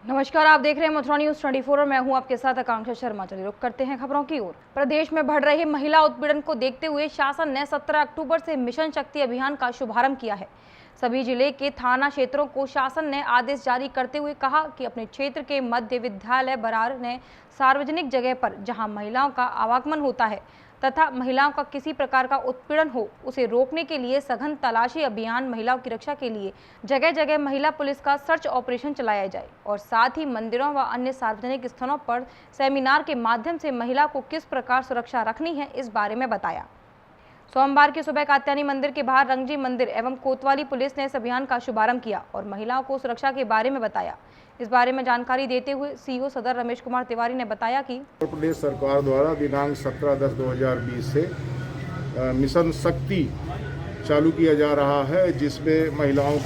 नमस्कार, आप देख रहे हैं मथुरा न्यूज 24 और मैं हूं आपके साथ आकांक्षा शर्मा। चलिए रुक करते हैं खबरों की ओर। प्रदेश में बढ़ रहे महिला उत्पीड़न को देखते हुए शासन ने 17 अक्टूबर से मिशन शक्ति अभियान का शुभारंभ किया है। सभी जिले के थाना क्षेत्रों को शासन ने आदेश जारी करते हुए कहा कि अपने क्षेत्र के मध्य विद्यालय बरार ने सार्वजनिक जगह पर जहां महिलाओं का आवागमन होता है तथा महिलाओं का किसी प्रकार का उत्पीड़न हो उसे रोकने के लिए सघन तलाशी अभियान, महिलाओं की रक्षा के लिए जगह जगह महिला पुलिस का सर्च ऑपरेशन चलाया जाए और साथ ही मंदिरों व अन्य सार्वजनिक स्थलों पर सेमिनार के माध्यम से महिला को किस प्रकार सुरक्षा रखनी है इस बारे में बताया। सोमवार की सुबह कात्यायनी मंदिर के बाहर रंगजी मंदिर एवं कोतवाली पुलिस ने इस अभियान का शुभारंभ किया और महिलाओं को सुरक्षा के बारे में बताया। इस बारे में जानकारी देते हुए सीईओ सदर रमेश कुमार तिवारी ने बताया कि उत्तर प्रदेश सरकार द्वारा दिनांक 17/10/2020 से मिशन शक्ति चालू किया जा रहा है, जिसमें महिलाओं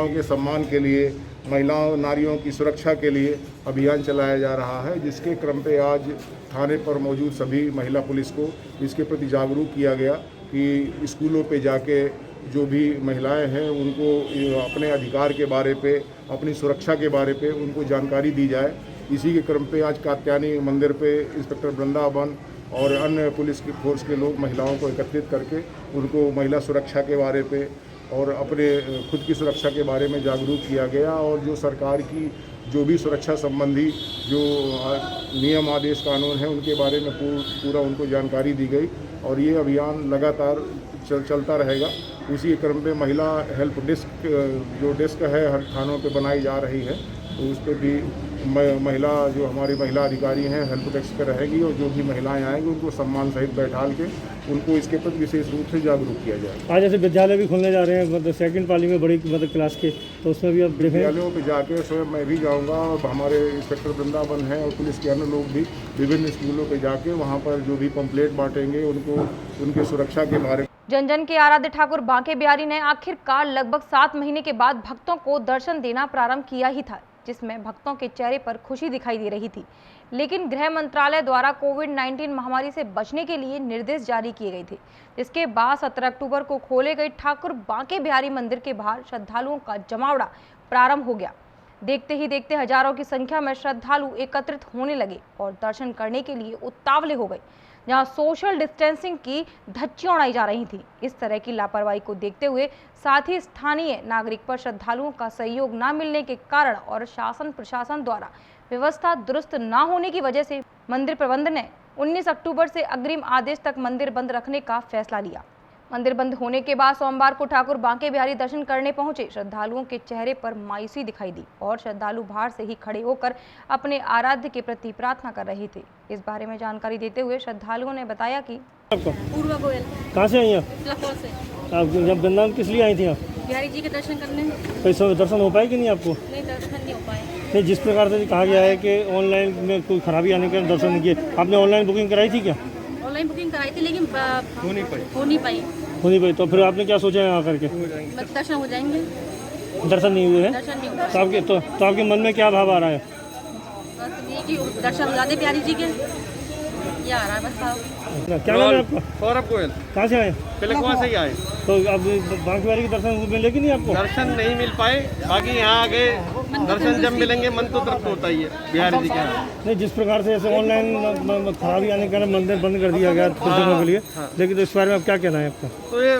के सम्मान के लिए, नारियों की सुरक्षा के लिए अभियान चलाया जा रहा है, जिसके क्रम पे आज थाने पर मौजूद सभी महिला पुलिस को इसके प्रति जागरूक किया गया कि स्कूलों पे जाके जो भी महिलाएं हैं उनको अपने अधिकार के बारे पे, अपनी सुरक्षा के बारे पे उनको जानकारी दी जाए। इसी के क्रम पे आज कात्यायनी मंदिर पे इंस्पेक्टर वृंदावन और अन्य पुलिस की फोर्स के लोग महिलाओं को एकत्रित करके उनको महिला सुरक्षा के बारे पे और अपने खुद की सुरक्षा के बारे में जागरूक किया गया और जो सरकार की जो भी सुरक्षा संबंधी जो नियम, आदेश, कानून है उनके बारे में पूरा उनको जानकारी दी गई और ये अभियान लगातार चलता रहेगा। उसी क्रम पे महिला हेल्प डेस्क जो डेस्क है हर थानों पे बनाई जा रही है, तो उस पर भी महिला जो हमारी महिला अधिकारी हैं हेल्प डेस्क पे रहेगी और जो भी महिलाएं आएंगी उनको सम्मान सहित बैठाल के उनको इसके प्रति विशेष रूप से जागरूक किया जाए। आज जैसे विद्यालय भी खुलने जा रहे हैं, मतलब सेकंड पाली में बड़ी मतलब क्लास के, तो उसमें भी अब विद्यालयों पे जाके स्वयं मैं भी जाऊंगा और हमारे इंस्पेक्टर वृंदावन हैं और पुलिस के अन्य लोग भी विभिन्न स्कूलों पे जाके वहाँ पर जो भी पंपलेट बांटेंगे उनको उनकी सुरक्षा के बारे में। जन जन के आराध्य ठाकुर बांके बिहारी ने आखिरकार लगभग 7 महीने के बाद भक्तों को दर्शन देना प्रारंभ किया ही था, जिसमें भक्तों के चेहरे पर खुशी दिखाई दे रही थी। लेकिन गृह मंत्रालय द्वारा कोविड-19 महामारी से बचने के लिए निर्देश जारी किए गए थे, जिसके बाद 17 अक्टूबर को खोले गए ठाकुर बांके बिहारी मंदिर के बाहर श्रद्धालुओं का जमावड़ा प्रारंभ हो गया। देखते ही देखते हजारों की संख्या में श्रद्धालु एकत्रित होने लगे और दर्शन करने के लिए उतावले हो गए, जहां सोशल डिस्टेंसिंग की धज्जियां उड़ाई जा रही थी। इस तरह की लापरवाही को देखते हुए साथ ही स्थानीय नागरिक पर श्रद्धालुओं का सहयोग न मिलने के कारण और शासन प्रशासन द्वारा व्यवस्था दुरुस्त न होने की वजह से मंदिर प्रबंधन ने 19 अक्टूबर से अग्रिम आदेश तक मंदिर बंद रखने का फैसला लिया। मंदिर बंद होने के बाद सोमवार को ठाकुर बांके बिहारी दर्शन करने पहुंचे श्रद्धालुओं के चेहरे पर मायूसी दिखाई दी और श्रद्धालु बाहर से ही खड़े होकर अपने आराध्य के प्रति प्रार्थना कर रहे थे। इस बारे में जानकारी देते हुए श्रद्धालुओं ने बताया कि पूर्वा गोयल कहाँ से आई आप? लखनऊ से। आप जब वृंदावन किस लिए आई थी आप? बिहारी जी के दर्शन करने। पैसा दर्शन हो पाए कि नहीं आपको? नहीं, दर्शन नहीं हो पाए। नहीं, जिस प्रकार से कहा गया है कि ऑनलाइन में कोई खराबी आने के कारण दर्शन नहीं किए, आपने ऑनलाइन बुकिंग कराई थी क्या? ऑनलाइन बुकिंग कराई थी लेकिन हो नहीं पाई। तो फिर आपने क्या सोचा है यहाँ करके? दर्शन हो जाएंगे। दर्शन नहीं हुए हैं? दर्शन नहीं हुआ। तो आपके मन में क्या भाव आ रहा है? बस ये कि दर्शन हो जाते बिहारी जी के, ये आ रहा है बस साहब। क्या नाम है आपका? सौरभ गोयल। कहाँ से आए? पिलखवा से ही आए। तो अब बांके बिहारी के दर्शन मिले कि नहीं आपको? दर्शन नहीं मिल पाए, बाकी यहाँ आगे दर्शन जब मिलेंगे मन तो तृप्त होता ही है बिहारी जी के यहाँ। नहीं, जिस प्रकार से ऐसे ऑनलाइन खराबी आने के कारण मंदिर बंद कर दिया गया कुछ दिनों के लिए, लेकिन तो इस बारे में आप क्या कहना है आपका? तो ये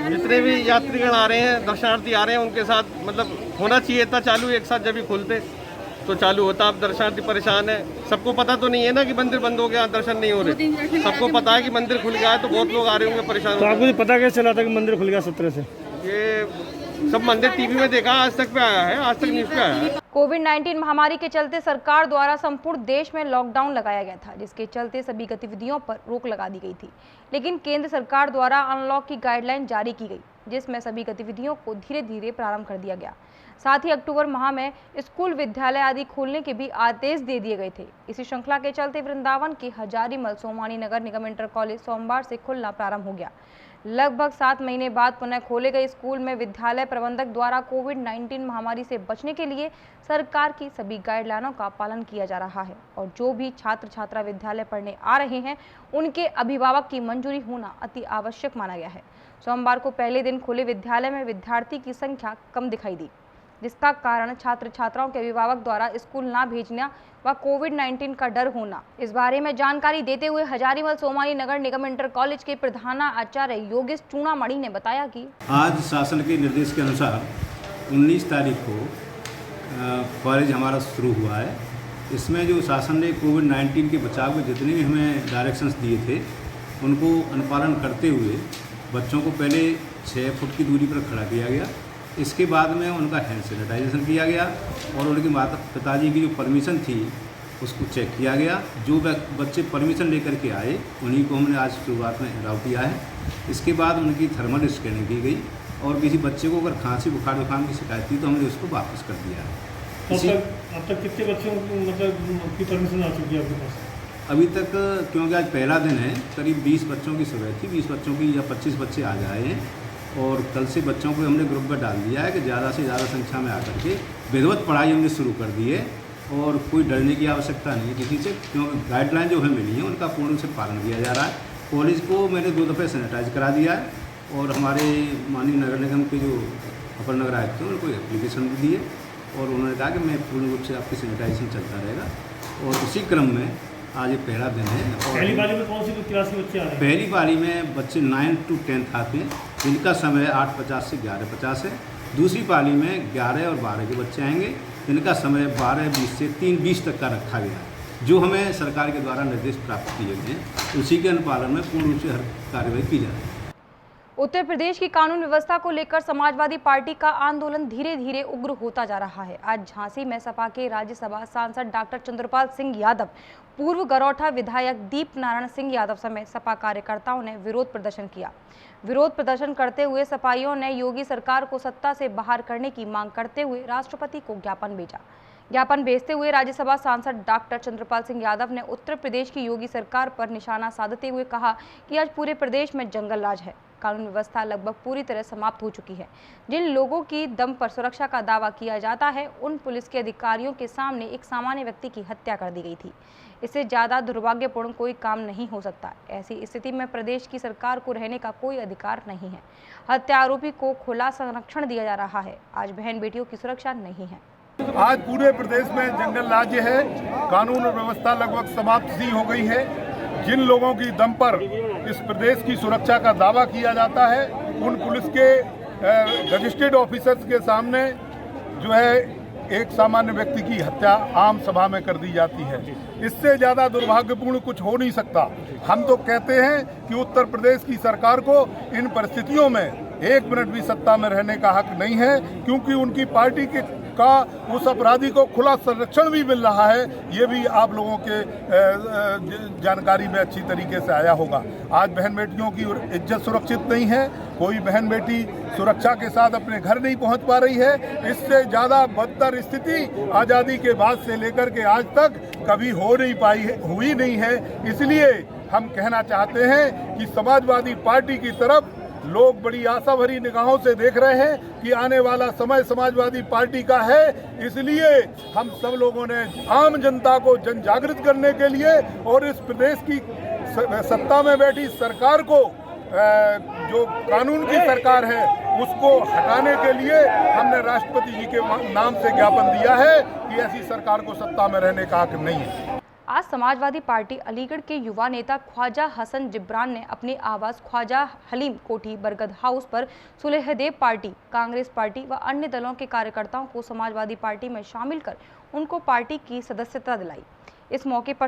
जितने भी यात्रीगण आ रहे हैं, दर्शनार्थी आ रहे हैं, उनके साथ मतलब होना चाहिए था चालू एक साथ, जब भी खुलते तो चालू होता। अब दर्शनार्थी परेशान है, सबको पता तो नहीं है ना कि मंदिर बंद हो गया, दर्शन नहीं हो रहे। सबको पता है कि मंदिर खुल गया है, तो बहुत लोग आ रहे होंगे परेशान। तो आपको पता कैसे चला था कि मंदिर खुल गया 17 से? ये सब मंदिर टीवी में देखा, आज तक पे आया है, आज तक न्यूज़ पे आया है। कोविड-19 महामारी के चलते सरकार द्वारा संपूर्ण देश में लॉकडाउन लगाया गया था, जिसके चलते सभी गतिविधियों पर रोक लगा दी गई थी। लेकिन केंद्र सरकार द्वारा अनलॉक की गाइडलाइन जारी की गई, जिसमें सभी गतिविधियों को धीरे धीरे प्रारंभ कर दिया गया। साथ ही अक्टूबर माह में स्कूल, विद्यालय आदि खोलने के भी आदेश दे दिए गए थे। इसी श्रृंखला के चलते वृंदावन के हजारीमल सोमानी नगर निगम इंटर कॉलेज सोमवार से खुलना प्रारंभ हो गया। लगभग 7 महीने बाद पुनः खोले गए स्कूल में विद्यालय प्रबंधक द्वारा कोविड-19 महामारी से बचने के लिए सरकार की सभी गाइडलाइनों का पालन किया जा रहा है और जो भी छात्र छात्रा विद्यालय पढ़ने आ रहे हैं उनके अभिभावक की मंजूरी होना अति आवश्यक माना गया है। सोमवार को पहले दिन खुले विद्यालय में विद्यार्थी की संख्या कम दिखाई दी, जिसका कारण छात्र छात्राओं के अभिभावक द्वारा स्कूल ना भेजना व कोविड-19 का डर होना। इस बारे में जानकारी देते हुए हजारीमल सोमानी नगर निगम इंटर कॉलेज के प्रधानाचार्य योगेश चूड़ामणि ने बताया कि आज शासन के निर्देश के अनुसार 19 तारीख को कॉलेज हमारा शुरू हुआ है। इसमें जो शासन ने कोविड-19 के बचाव में जितने भी हमें डायरेक्शंस दिए थे उनको अनुपालन करते हुए बच्चों को पहले 6 फुट की दूरी पर खड़ा किया गया। इसके बाद में उनका हैंड सैनिटाइजेशन किया गया और उनके माता पिताजी की जो परमिशन थी उसको चेक किया गया। जो बच्चे परमिशन लेकर के आए उन्हीं को हमने आज शुरुआत में अलाउ किया है। इसके बाद उनकी थर्मल स्कैनिंग की गई और किसी बच्चे को अगर खांसी बुखार जुकाम की शिकायत थी तो हमने उसको वापस कर दिया है। अब तक कितने बच्चों मतलब की परमिशन आ चुकी है आपके पास? अभी तक क्योंकि आज पहला दिन है, करीब 20 बच्चों की सुबह थी, 20 बच्चों की या 25 बच्चे आ जाए हैं और कल से बच्चों को हमने ग्रुप में डाल दिया है कि ज़्यादा से ज़्यादा संख्या में आकर के विधिवत पढ़ाई हमने शुरू कर दी है और कोई डरने की आवश्यकता नहीं है किसी से, क्योंकि गाइडलाइन जो हमें मिली है उनका पूर्ण से पालन किया जा रहा है। कॉलेज को मैंने 2 दफ़े सैनिटाइज करा दिया है और हमारे माननीय नगर निगम के जो अपर नगर आयुक्त थे उनको एप्लीकेशन भी दी है और उन्होंने कहा कि मैं पूर्ण रूप से आपकी सैनिटाइजेशन चलता रहेगा और उसी क्रम में आज ये पहला दिन है। और पहली पाली में कौन सी क्लास के बच्चे आ रहे हैं? पहली पाली में बच्चे 9 to 10 आते हैं जिनका समय 8:50 से 11:50 है। दूसरी पाली में 11 और 12 के बच्चे आएंगे जिनका समय 12:20 से 3:20 तक का रखा गया है। जो हमें सरकार के द्वारा निर्देश प्राप्त किए गए हैं उसी के अनुपालन में पूर्ण रूप से हर कार्रवाई की जा रही है। उत्तर प्रदेश की कानून व्यवस्था को लेकर समाजवादी पार्टी का आंदोलन धीरे धीरे उग्र होता जा रहा है। आज झांसी में सपा के राज्यसभा सांसद डॉक्टर चंद्रपाल सिंह यादव, पूर्व गरौठा विधायक दीप नारायण सिंह यादव समेत सपा कार्यकर्ताओं ने विरोध प्रदर्शन किया। विरोध प्रदर्शन करते हुए सपाइयों ने योगी सरकार को सत्ता से बाहर करने की मांग करते हुए राष्ट्रपति को ज्ञापन भेजा। ज्ञापन भेजते हुए राज्यसभा सांसद डॉक्टर चंद्रपाल सिंह यादव ने उत्तर प्रदेश की योगी सरकार पर निशाना साधते हुए कहा कि आज पूरे प्रदेश में जंगल राज है। कानून व्यवस्था लगभग पूरी तरह समाप्त हो चुकी है। जिन लोगों की दम पर सुरक्षा का दावा किया जाता है उन पुलिस के अधिकारियों के सामने एक सामान्य व्यक्ति की हत्या कर दी गई थी। इससे ज़्यादा दुर्भाग्यपूर्ण कोई काम नहीं हो सकता। ऐसी स्थिति में प्रदेश की सरकार को रहने का कोई अधिकार नहीं है। हत्या आरोपी को खुला संरक्षण दिया जा रहा है। आज बहन बेटियों की सुरक्षा नहीं है। आज पूरे प्रदेश में जंगल राज्य है। कानून व्यवस्था लगभग समाप्त सी हो गई है। जिन लोगों की दम पर इस प्रदेश की सुरक्षा का दावा किया जाता है उन पुलिस के रजिस्टर्ड ऑफिसर्स के सामने जो है एक सामान्य व्यक्ति की हत्या आम सभा में कर दी जाती है। इससे ज़्यादा दुर्भाग्यपूर्ण कुछ हो नहीं सकता। हम तो कहते हैं कि उत्तर प्रदेश की सरकार को इन परिस्थितियों में 1 मिनट भी सत्ता में रहने का हक नहीं है, क्योंकि उनकी पार्टी का उस अपराधी को खुला संरक्षण भी मिल रहा है। ये भी आप लोगों के जानकारी में अच्छी तरीके से आया होगा। आज बहन बेटियों की इज्जत सुरक्षित नहीं है। कोई बहन बेटी सुरक्षा के साथ अपने घर नहीं पहुंच पा रही है। इससे ज़्यादा बदतर स्थिति आज़ादी के बाद से लेकर के आज तक कभी हुई नहीं है। इसलिए हम कहना चाहते हैं कि समाजवादी पार्टी की तरफ लोग बड़ी आशा भरी निगाहों से देख रहे हैं कि आने वाला समय समाजवादी पार्टी का है। इसलिए हम सब लोगों ने आम जनता को जन जागृत करने के लिए और इस प्रदेश की सत्ता में बैठी सरकार को जो कानून की सरकार है उसको हटाने के लिए हमने राष्ट्रपति जी के नाम से ज्ञापन दिया है कि ऐसी सरकार को सत्ता में रहने का हक नहीं है। आज समाजवादी पार्टी अलीगढ़ के युवा नेता ख्वाजा हसन जिब्रान ने अपने आवास ख्वाजा हलीम कोठी बरगद हाउस पर सुलेहदेव पार्टी, कांग्रेस पार्टी व अन्य दलों के कार्यकर्ताओं को समाजवादी पार्टी में शामिल कर उनको पार्टी की सदस्यता दिलाई। इस मौके पर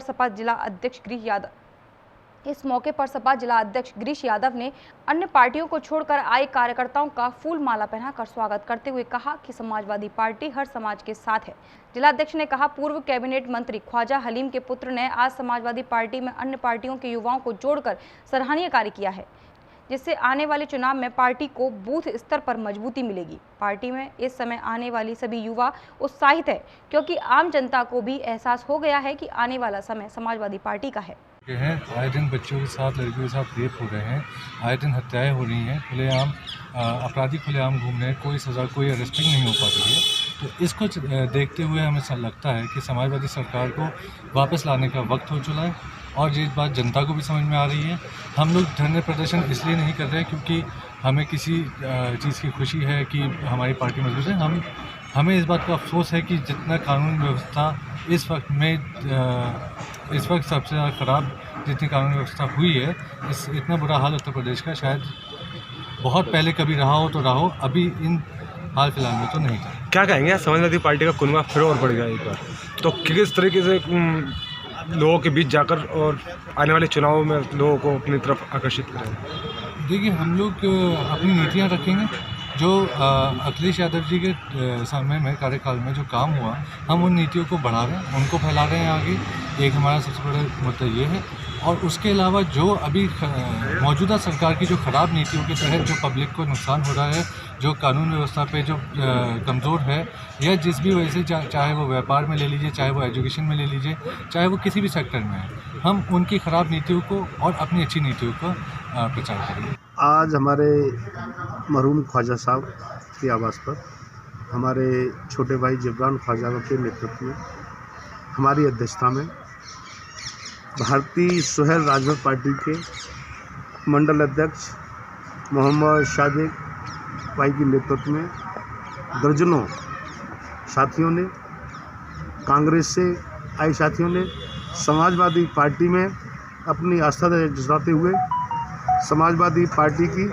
सपा जिला अध्यक्ष गिरीश यादव ने अन्य पार्टियों को छोड़कर आए कार्यकर्ताओं का फूल माला पहनाकर स्वागत करते हुए कहा कि समाजवादी पार्टी हर समाज के साथ है। जिलाध्यक्ष ने कहा, पूर्व कैबिनेट मंत्री ख्वाजा हलीम के पुत्र ने आज समाजवादी पार्टी में अन्य पार्टियों के युवाओं को जोड़कर सराहनीय कार्य किया है, जिससे आने वाले चुनाव में पार्टी को बूथ स्तर पर मजबूती मिलेगी। पार्टी में इस समय आने वाली सभी युवा उत्साहित है, क्योंकि आम जनता को भी एहसास हो गया है कि आने वाला समय समाजवादी पार्टी का है। आए दिन बच्चों के साथ, लड़कियों के साथ रेप हो रहे हैं, आए दिन हत्याएं हो रही हैं, खुलेआम अपराधी खुलेआम घूम रहे हैं, कोई सज़ा, कोई अरेस्टिंग नहीं हो पा रही है। तो इसको देखते हुए हमें लगता है कि समाजवादी सरकार को वापस लाने का वक्त हो चुका है और ये बात जनता को भी समझ में आ रही है। हम लोग धरने प्रदर्शन इसलिए नहीं कर रहे क्योंकि हमें किसी चीज़ की खुशी है कि हमारी पार्टी मजबूत है। हम हमें इस बात का अफसोस है कि जितना कानून व्यवस्था इस वक्त सबसे ज़्यादा ख़राब जितनी कानून व्यवस्था हुई है, इतना बुरा हाल उत्तर प्रदेश का शायद बहुत पहले कभी रहा हो तो रहा हो, अभी इन हाल फिलहाल में तो नहीं था। क्या कहेंगे, समाजवादी पार्टी का कुनबा फिर और बढ़ गया एक बार, तो किस तरीके से लोगों के बीच जाकर और आने वाले चुनाव में लोगों को अपनी तरफ आकर्षित करेंगे? देखिए, हम लोग अपनी नीतियाँ रखेंगे। जो अखिलेश यादव जी के समय में, कार्यकाल में जो काम हुआ, हम उन नीतियों को बढ़ा रहे हैं, उनको फैला रहे हैं आगे। एक हमारा सबसे बड़ा मुद्दा ये है। और उसके अलावा जो अभी मौजूदा सरकार की जो ख़राब नीतियों के तहत जो पब्लिक को नुकसान हो रहा है, जो कानून व्यवस्था पे जो कमज़ोर है, या जिस भी वजह से चाहे वो व्यापार में ले लीजिए, चाहे वो एजुकेशन में ले लीजिए, चाहे वो किसी भी सेक्टर में है, हम उनकी ख़राब नीतियों को और अपनी अच्छी नीतियों का प्रचार करेंगे। आज हमारे मरहूम ख्वाजा साहब के आवास पर हमारे छोटे भाई जिब्रान ख्वाजा के नेतृत्व में, हमारी अध्यक्षता में, भारतीय सुहेल राजपूत पार्टी के मंडल अध्यक्ष मोहम्मद शादिक भाई के नेतृत्व में दर्जनों साथियों ने, कांग्रेस से आए साथियों ने समाजवादी पार्टी में अपनी आस्था जताते हुए समाजवादी पार्टी की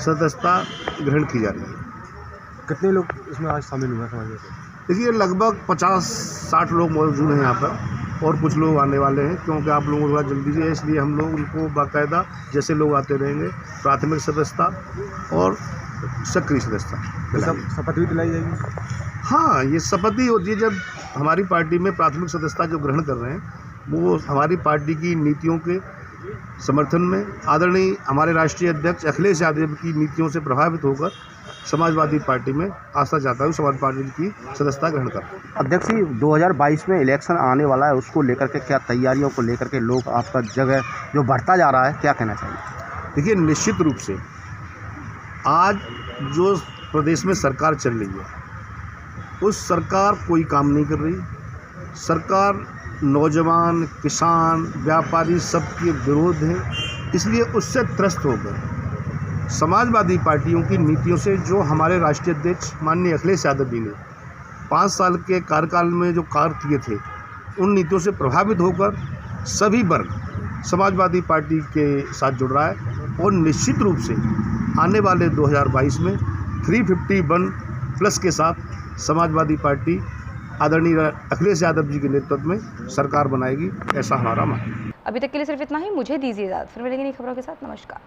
सदस्यता ग्रहण की जा रही है। कितने लोग इसमें आज शामिल हुए समाजवादी? देखिए, लगभग 50-60 लोग मौजूद हैं यहाँ पर, और कुछ लोग आने वाले हैं, क्योंकि आप लोगों को थोड़ा जल्दी से, इसलिए हम लोग उनको बाकायदा जैसे लोग आते रहेंगे प्राथमिक सदस्यता और सक्रिय सदस्यता शपथ भी दिलाई जाएगी। हाँ, ये शपथ ही होती है जब हमारी पार्टी में प्राथमिक सदस्यता जो ग्रहण कर रहे हैं, वो हमारी पार्टी की नीतियों के समर्थन में, आदरणीय हमारे राष्ट्रीय अध्यक्ष अखिलेश यादव की नीतियों से प्रभावित होकर समाजवादी पार्टी में आस्था चाहता हूँ, समाज पार्टी की सदस्यता ग्रहण कर। अध्यक्ष जी, 2022 में इलेक्शन आने वाला है, उसको लेकर के क्या तैयारियों को लेकर के लोग आपका जगह जो बढ़ता जा रहा है, क्या कहना चाहिए? देखिए, निश्चित रूप से आज जो प्रदेश में सरकार चल रही है, उस सरकार कोई काम नहीं कर रही। सरकार नौजवान, किसान, व्यापारी सबके विरोध है, इसलिए उससे त्रस्त होकर समाजवादी पार्टियों की नीतियों से, जो हमारे राष्ट्रीय अध्यक्ष माननीय अखिलेश यादव जी ने 5 साल के कार्यकाल में जो कार्य किए थे, उन नीतियों से प्रभावित होकर सभी वर्ग समाजवादी पार्टी के साथ जुड़ रहा है। और निश्चित रूप से आने वाले 2022 में 351+ के साथ समाजवादी पार्टी आदरणीय अखिलेश यादव जी के नेतृत्व में सरकार बनाएगी, ऐसा हमारा मानना है। अभी तक के लिए सिर्फ इतना ही। मुझे दीजिए इजाज़त, फिर मिलेंगे नई खबरों के साथ। नमस्कार।